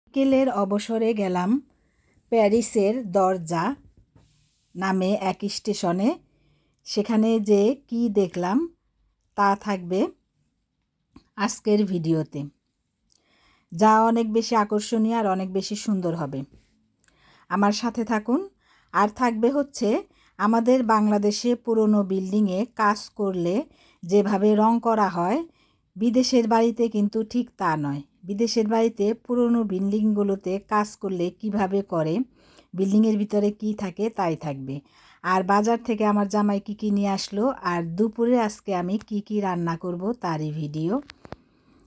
বিকেলের অবসরে গেলাম প্যারিসের দরজা নামে এক স্টেশনে। সেখানে যে কি দেখলাম তা থাকবে আজকের ভিডিওতে, যা অনেক বেশি আকর্ষণীয় আর অনেক বেশি সুন্দর হবে। আমার সাথে থাকুন। আর থাকবে হচ্ছে আমাদের বাংলাদেশে পুরনো বিল্ডিংয়ে কাজ করলে যেভাবে রং করা হয়, বিদেশের বাড়িতে কিন্তু ঠিক তা নয়। বিদেশের বাড়িতে পুরনো বিল্ডিংগুলোতে কাজ করলে কিভাবে করে, বিল্ডিংয়ের ভিতরে কি থাকে তাই থাকবে। আর বাজার থেকে আমার জামাই কী কী নিয়ে আসলো, আর দুপুরে আজকে আমি কি কি রান্না করব তারই ভিডিও।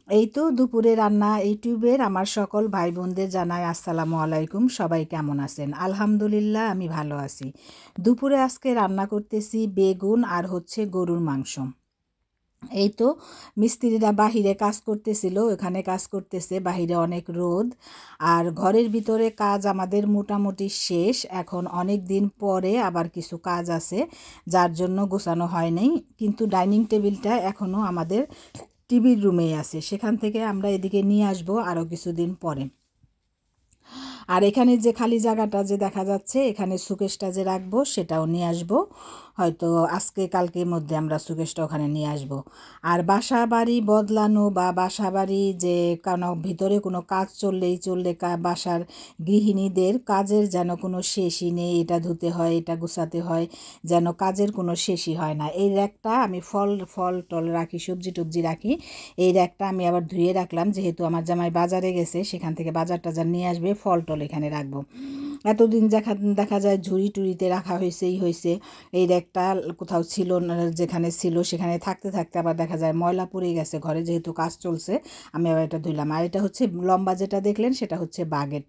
এই তো দুপুরে রান্না। ইউটিউবের আমার সকল ভাই বোনদের জানাই আসসালামু আলাইকুম। সবাই কেমন আছেন? আলহামদুলিল্লাহ, আমি ভালো আছি। দুপুরে আজকে রান্না করতেছি বেগুন আর হচ্ছে গরুর মাংস। এই তো মিস্ত্রিরা বাহিরে কাজ করতেছিল, এখানে কাজ করতেছে, বাহিরে অনেক রোদ। আর ঘরের ভিতরে কাজ আমাদের মোটামুটি শেষ। এখন অনেক দিন পরে আবার কিছু কাজ আছে, যার জন্য গোছানো হয় নাই। কিন্তু ডাইনিং টেবিলটা এখনও আমাদের টিভির রুমেই আছে, সেখান থেকে আমরা এদিকে নিয়ে আসবো আরও কিছুদিন পরে। আর এখানে যে খালি জায়গাটা যে দেখা যাচ্ছে, এখানে সুকেশটা যে রাখবো সেটাও নিয়ে আসবো, হয়তো আজকে কালকের মধ্যে আমরা সুকেশটা ওখানে নিয়ে আসবো। আর বাসা বাড়ি বদলানো বা বাসা বাড়ি যে কোনো ভিতরে কোনো কাজ চললে বাসার গৃহিণীদের কাজের যেন কোনো শেষই নেই। এটা ধুতে হয়, এটা গুছাতে হয়, যেন কাজের কোনো শেষই হয় না। এই র্যাকটা আমি ফল টল রাখি, সবজি টবজি রাখি। এই র্যাকটা আমি আবার ধুয়ে রাখলাম, যেহেতু আমার জামাই বাজারে গেছে, সেখান থেকে বাজার টাজার নিয়ে আসবে, ফল টল এখানে রাখবো। এতদিন দেখা যায় ঝুড়ি টুড়িতে রাখা হয়েছে। এই র্যাকটা কোথাও ছিল না, যেখানে ছিল সেখানে থাকতে থাকতে আবার দেখা যায় ময়লা পড়ে গেছে ঘরে, যেহেতু কাজ চলছে। আমি আবার এটা ধুইলাম। আর এটা হচ্ছে লম্বা যেটা দেখলেন, সেটা হচ্ছে বাগেট।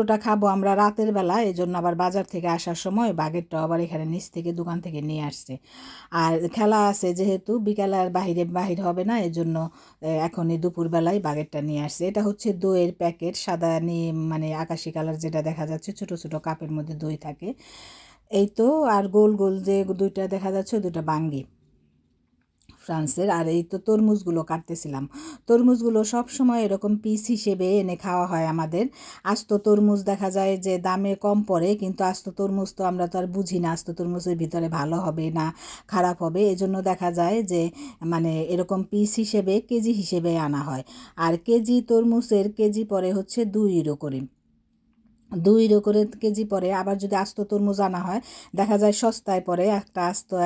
ওটা খাবো আমরা রাতের বেলা, এই জন্য আবার বাজার থেকে আসার সময় বাগেটটা আবার এখানে নিচ থেকে দোকান থেকে নিয়ে আসছে। আর খেলা আছে যেহেতু, বিকালে আর বাহির হবে না, এই জন্য এখনই দুপুরবেলায় বাগেটটা নিয়ে আসছে। এটা হচ্ছে দইয়ের প্যাকেট, সাদা মানে আকাশি কালার যেটা দেখা যাচ্ছে, ছোট ছোট কাপের মধ্যে দই থাকে। এই তো। আর গোল গোল যে দুইটা দেখা যাচ্ছে, দুইটা বাঙ্গি ফ্রান্সের। আর এই তো তরমুজগুলো কাটতেছিলাম। তরমুজগুলো সব সময় এরকম পিস হিসেবে এনে খাওয়া হয় আমাদের। আস্ত তরমুজ দেখা যায় যে দামে কম পড়ে, কিন্তু আস্ত তরমুজ তো আমরা তো আর বুঝি না আস্ত তরমুজের ভিতরে ভালো হবে না খারাপ হবে, এজন্য দেখা যায় যে মানে এরকম পিস হিসেবে কেজি হিসেবে আনা হয়। আর কেজি তরমুজের কেজি পড়ে হচ্ছে 2 ইউরো করে। 2 ইউরো করে কেজি পড়ে। আবার যদি আস্ত তরমুজ আনা হয়, দেখা যায় সস্তায় পড়ে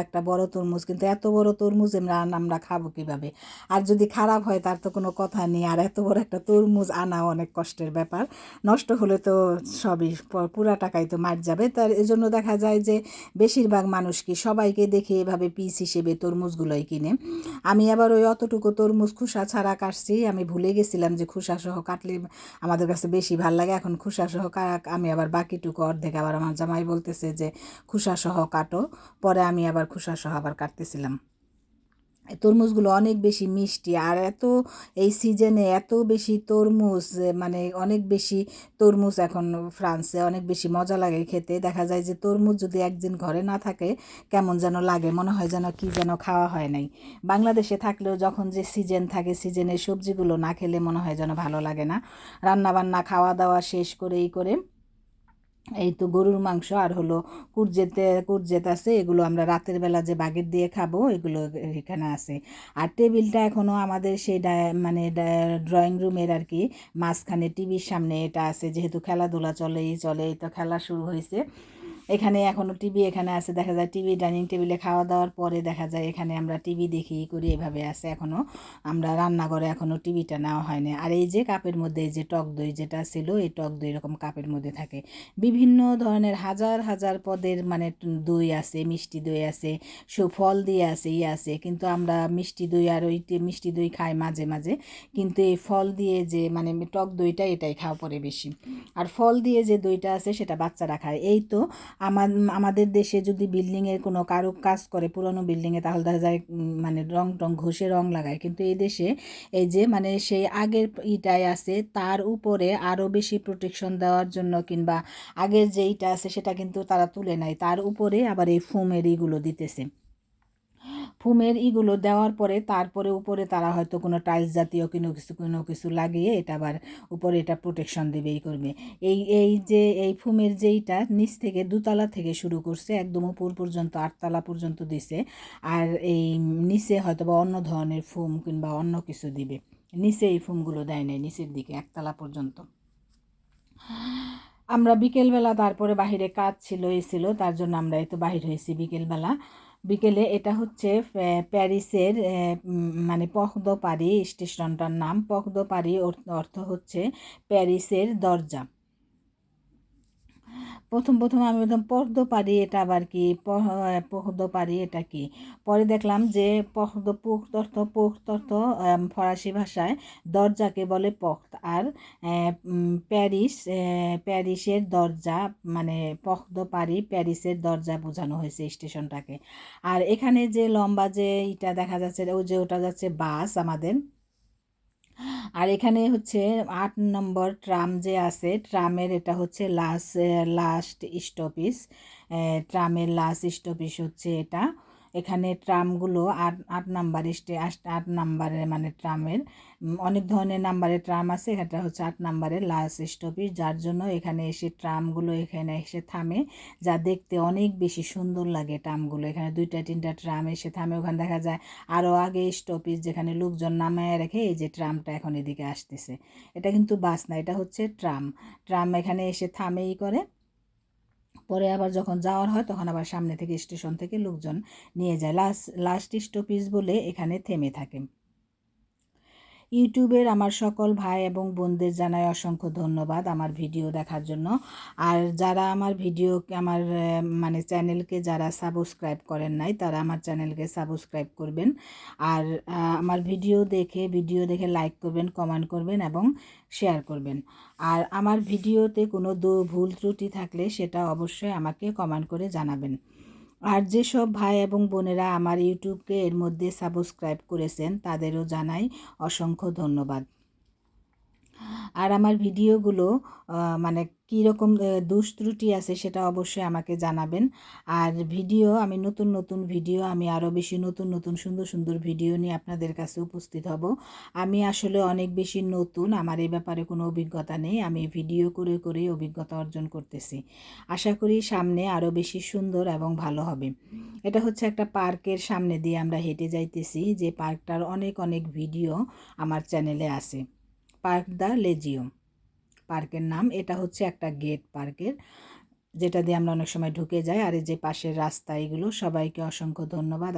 একটা বড় তরমুজ। কিন্তু এত বড় তরমুজ আমরা খাবো কিভাবে? আর যদি খারাপ হয় তার তো কোনো কথা নেই। আর এত বড় একটা তরমুজ আনা অনেক কষ্টের ব্যাপার। নষ্ট হলে তো সবই পুরা টাকাই তো মার যাবে। তার এজন্য দেখা যায় যে বেশিরভাগ মানুষ কি সবাইকে দেখে এভাবে পিস হিসেবে তরমুজগুলোই কিনে। আমি আবার ওই অতটুকু তরমুজ খোসা ছাড়া কাটছি। আমি ভুলে গেছিলাম যে খোসা সহ কাটলে আমাদের কাছে বেশি ভাল লাগে। এখন খোসা সহ আমি আবার বাকিটুকু অর্ধেক আবার আমার জামাই বলতেছে যে খোসা সহ কাটো, পরে আমি আবার খোসা সহ আবার কাটতেছিলাম। তরমুজগুলো অনেক বেশি মিষ্টি। আর এই সিজনে এত বেশি তরমুজ, মানে অনেক বেশি তরমুজ এখন ফ্রান্সে অনেক বেশি মজা লাগে খেতে। দেখা যায় যে তরমুজ যদি একদিন ঘরে না থাকে কেমন যেন লাগে, মনে হয় যেন কি যেন খাওয়া হয় নাই। বাংলাদেশে থাকলেও যখন যে সিজন থাকে, সিজনের সবজিগুলো না খেলে মনে হয় যেন ভালো লাগে না। রান্না বান্না খাওয়া দাওয়া শেষ করে এই তো গরুর মাংস আর হলো কুরজেত আছে, এগুলো আমরা রাতের বেলা যে বাগেট দিয়ে খাবো, এগুলো এখানে আছে। আর টেবিলটা এখনও আমাদের সেই ড্রয়িং রুমের আর কি মাঝখানে টিভির সামনে এটা আছে, যেহেতু খেলাধুলা চলে, এই তো খেলা শুরু হয়েছে। এখানে এখনও টিভি এখানে আছে, দেখা যায় টিভি ডাইনিং টেবিলে খাওয়া দাওয়ার পরে দেখা যায় এখানে আমরা টিভি দেখি করি, এভাবে আছে এখনও। আমরা রান্নাঘরে এখনও টিভিটা নেওয়া হয়নি। আর এই যে কাপের মধ্যে এই যে টক দই যেটা ছিল, এই টক দই এরকম কাপের মধ্যে থাকে। বিভিন্ন ধরনের হাজার হাজার পদের মানে দই আছে, মিষ্টি দই আছে, ফল দিয়ে আছে, আছে। কিন্তু আমরা মিষ্টি দই আর ওই মিষ্টি দই খাই মাঝে মাঝে, কিন্তু এই ফল দিয়ে যে মানে টক দইটা এটাই খাওয়া পড়ে বেশি। আর ফল দিয়ে যে দইটা আছে সেটা বাচ্চারা খায়। এই তো আমাদের দেশে যদি বিল্ডিংয়ের কোনো কারো কাজ করে পুরনো বিল্ডিংয়ে, তাহলে দেখা যায় মানে রং ঘষে রং লাগায়। কিন্তু এই দেশে এই যে মানে সেই আগের ইটাই আছে, তার উপরে আরও বেশি প্রোটেকশন দেওয়ার জন্য, কিংবা আগের যেইটা আছে সেটা কিন্তু তারা তুলে নেয়, তার উপরে আবার এই ফোমের এইগুলো দিতেছে। ফুমের ইগুলো দেওয়ার পরে তারপরে উপরে তারা হয়তো কোনো টাইলস জাতীয় কোনো কিছু লাগিয়ে এটা আবার উপরে এটা প্রোটেকশন দেবে, এই করবে। এই যে এই ফুমের যেইটা নিচ থেকে 2তলা থেকে শুরু করছে একদম উপর পর্যন্ত 8তলা পর্যন্ত দিছে। আর এই নিচে হয়তো বা অন্য ধরনের ফুম কিংবা অন্য কিছু দিবে। নিচে এই ফুমগুলো দেয় নাই, নিচের দিকে 1তলা পর্যন্ত। আমরা বিকেলবেলা তারপরে বাহিরে কাজ ছিল ছিল, তার জন্য আমরা এই তো বাহির হয়েছি বিকেলবেলা। বিকেলে এটা হচ্ছে প্যারিসের মানে পথ দো পারি, স্টেশনটার নাম পথ দো পারি, অর্থ হচ্ছে প্যারিসের দরজা। প্রথম আমি বলতাম পদ্ম পারি, এটা আবার কি পদ্ম পারি এটা কি। পরে দেখলাম যে পক্ত ফরাসি ভাষায় দরজাকে বলে পক্ত, আর প্যারিসের দরজা মানে পদ্ম পারি প্যারিসের দরজা বোঝানো হয়েছে স্টেশনটাকে। আর এখানে যে লম্বা যে এটা দেখা যাচ্ছে ওটা যাচ্ছে বাস আমাদের। আর এখানে হচ্ছে 8 নম্বর ট্রাম যে আছে, ট্রামের এটা হচ্ছে লাস্ট স্টপেজ। ট্রামের লাস্ট স্টপেজ হচ্ছে এটা। এখানে ট্রামগুলো 8 নাম্বার 8 নাম্বারের মানে ট্রামের অনেক ধরনের নাম্বারের ট্রাম আছে, এটা হচ্ছে 8 নাম্বারের লাস্ট স্টপেজ, যার জন্য এখানে এসে ট্রামগুলো এখানে এসে থামে, যা দেখতে অনেক বেশি সুন্দর লাগে ট্রামগুলো। এখানে 2টা 3টা ট্রাম এসে থামে, ওখানে দেখা যায় আরও আগে স্টপেজ যেখানে লোকজন নামায় রেখে এই যে ট্রামটা এখন এদিকে আসতেছে। এটা কিন্তু বাস না, এটা হচ্ছে ট্রাম। ট্রাম এখানে এসে থামেই করে, পরে আবার যখন যাওয়ার হয় তখন আবার সামনে থেকে স্টেশন থেকে লোকজন নিয়ে যায়। লাস্ট স্টপেজ বলে এখানে থেমে থাকে। ইউটিউবের আমার সকল ভাই এবং বোনদের জানাই অসংখ্য ধন্যবাদ আমার ভিডিও দেখার জন্য। আর যারা আমার আমার মানে চ্যানেলকে যারা সাবস্ক্রাইব করেন নাই তারা আমার চ্যানেলকে সাবস্ক্রাইব করবেন। আর আমার ভিডিও দেখে লাইক করবেন, কমেন্ট করবেন এবং শেয়ার করবেন। আর আমার ভিডিওতে কোনো ভুল ত্রুটি থাকলে সেটা অবশ্যই আমাকে কমেন্ট করে জানাবেন। আর যেসব ভাই এবং বোনেরা আমার ইউটিউবকে এর মধ্যে সাবস্ক্রাইব করেছেন তাদেরও জানাই অসংখ্য ধন্যবাদ। আর আমার ভিডিওগুলো মানে কীরকম দোষ ত্রুটি আছে সেটা অবশ্যই আমাকে জানাবেন। আর আমি নতুন ভিডিও আমি আরও বেশি নতুন সুন্দর ভিডিও নিয়ে আপনাদের কাছে উপস্থিত হব। আমি আসলে অনেক বেশি নতুন, আমার এই ব্যাপারে কোনো অভিজ্ঞতা নেই, আমি ভিডিও করে অভিজ্ঞতা অর্জন করতেছি। আশা করি সামনে আরও বেশি সুন্দর এবং ভালো হবে। এটা হচ্ছে একটা পার্কের সামনে দিয়ে আমরা হেঁটে যাইতেছি, যে পার্কটার অনেক ভিডিও আমার চ্যানেলে আছে। পার্ক দ্য লেজিও পার্কের নাম। এটা হচ্ছে একটা গেট পার্কের, যেটা দিয়ে আমরা অনেক সময় ঢুকে যাই। আর এই যে পাশের রাস্তা, এগুলো। সবাইকে অসংখ্য ধন্যবাদ।